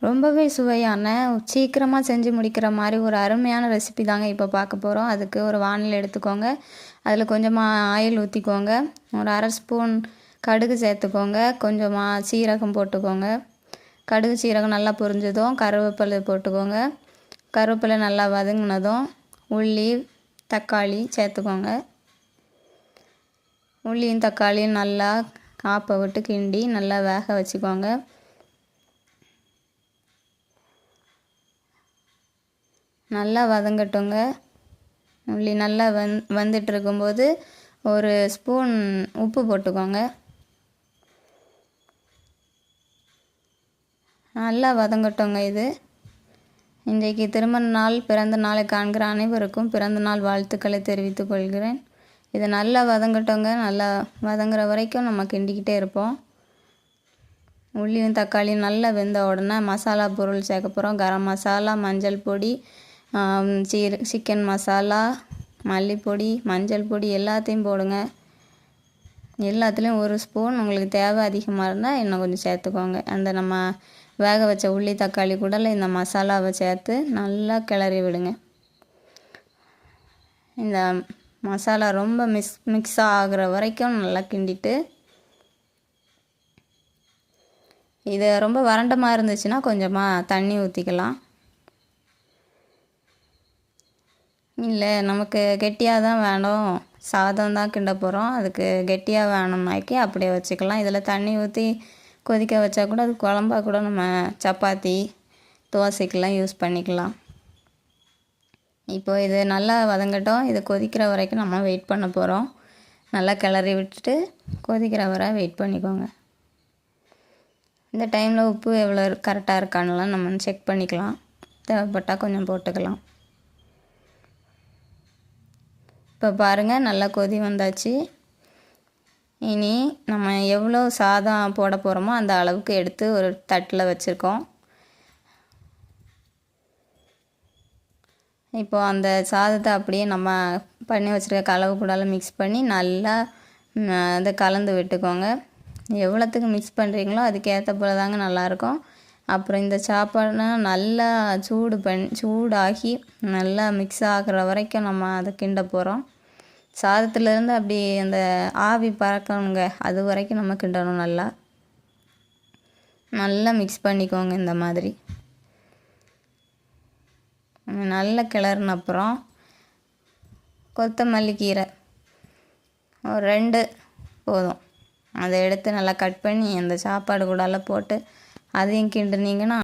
ரொம்பவே சுவையான சீக்கிரமாக செஞ்சு முடிக்கிற மாதிரி ஒரு அருமையான ரெசிபி தாங்க இப்போ பார்க்க போகிறோம். அதுக்கு ஒரு வானல் எடுத்துக்கோங்க. அதில் கொஞ்சமாக ஆயில் ஊற்றிக்கோங்க. ஒரு அரை ஸ்பூன் கடுகு சேர்த்துக்கோங்க. கொஞ்சமாக சீரகம் போட்டுக்கோங்க. கடுகு சீரகம் நல்லா பொரிஞ்சதும் கருவேப்பிலை போட்டுக்கோங்க. கருவேப்பிலை நல்லா வதங்கினதும் உள்ளி தக்காளி சேர்த்துக்கோங்க. உள்ளியும் தக்காளியும் நல்லா ஆப்பை விட்டு கிண்டி நல்லா வேக வச்சுக்கோங்க. நல்லா வதங்கட்டுங்க. உள்ளி நல்லா வந்துட்டு இருக்கும்போது ஒரு ஸ்பூன் உப்பு போட்டுக்கோங்க. நல்லா வதங்கட்டுங்க. இது இன்றைக்கு திருமண நாள் பிறந்த நாளை காண்கிற அனைவருக்கும் பிறந்த நாள் வாழ்த்துக்களை தெரிவித்துக் கொள்கிறேன். இது நல்லா வதங்கட்டுங்க. நல்லா வதங்குற வரைக்கும் நம்ம கிண்டிக்கிட்டே இருப்போம். உள்ளியும் தக்காளியும் நல்லா வெந்த உடனே மசாலா பொருள் சேர்க்க போகிறோம். கரம் மசாலா, மஞ்சள் பொடி, சிக்கன் மசாலா, மல்லிப்பொடி, மஞ்சள் பொடி எல்லாத்தையும் போடுங்க. எல்லாத்துலேயும் ஒரு ஸ்பூன், உங்களுக்கு தேவை அதிகமாக இருந்தால் இன்னும் கொஞ்சம் சேர்த்துக்கோங்க. அந்த நம்ம வேக வச்ச உள்ளி தக்காளி கூட இந்த மசாலாவை சேர்த்து நல்லா கிளறி விடுங்க. இந்த மசாலா ரொம்ப மிக்ஸ் ஆகிற வரைக்கும் நல்லா கிண்டிட்டு, இது ரொம்ப வறண்டமாக இருந்துச்சுன்னா கொஞ்சமாக தண்ணி ஊற்றிக்கலாம். இல்லை நமக்கு கெட்டியாக தான் வேணும், சாதம் தான் கிண்ட போகிறோம், அதுக்கு கெட்டியாக வேணும்னாக்கி அப்படியே வச்சுக்கலாம். இதில் தண்ணி ஊற்றி கொதிக்க வச்சா கூட அது குழம்பா கூட நம்ம சப்பாத்தி தோசைக்கெல்லாம் யூஸ் பண்ணிக்கலாம். இப்போ இது நல்லா வதங்கட்டும். இது கொதிக்கிற வரைக்கும் நம்ம வெயிட் பண்ண போகிறோம். நல்லா கிளறி விட்டுட்டு கொதிக்கிற வரை வெயிட் பண்ணிக்கோங்க. இந்த டைமில் உப்பு எவ்வளோ கரெக்டாக இருக்கானுலாம் நம்ம செக் பண்ணிக்கலாம். தேவைப்பட்டால் கொஞ்சம் போட்டுக்கலாம். இப்போ பாருங்கள், நல்லா கொதி வந்தாச்சு. இனி நம்ம எவ்வளோ சாதம் போட போகிறோமோ அந்த அளவுக்கு எடுத்து ஒரு தட்டில் வச்சுருக்கோம். இப்போது அந்த சாதத்தை அப்படியே நம்ம பண்ணி வச்சுருக்க கலவை கூடால மிக்ஸ் பண்ணி நல்லா அதை கலந்து விட்டுக்கோங்க. எவ்வளோத்துக்கு மிக்ஸ் பண்ணுறீங்களோ அதுக்கேற்ற போல் தாங்க நல்லாயிருக்கும். அப்புறம் இந்த சாப்பாடுனா நல்லா சூடாகி நல்லா மிக்ஸ் ஆகிற வரைக்கும் நம்ம அதை கிண்ட போகிறோம். சாதத்துலேருந்து அப்படி அந்த ஆவி பறக்கணுங்க, அது வரைக்கும் நம்ம கிண்டணும். நல்லா மிக்ஸ் பண்ணிக்கோங்க. இந்த மாதிரி நல்லா கிளறின அப்புறம் கொத்தமல்லி கீரை ஒரு 2 போதும். அதை எடுத்து நல்லா கட் பண்ணி அந்த சாப்பாடு கூடால போட்டு அதையும் கிண்டுனீங்கன்னா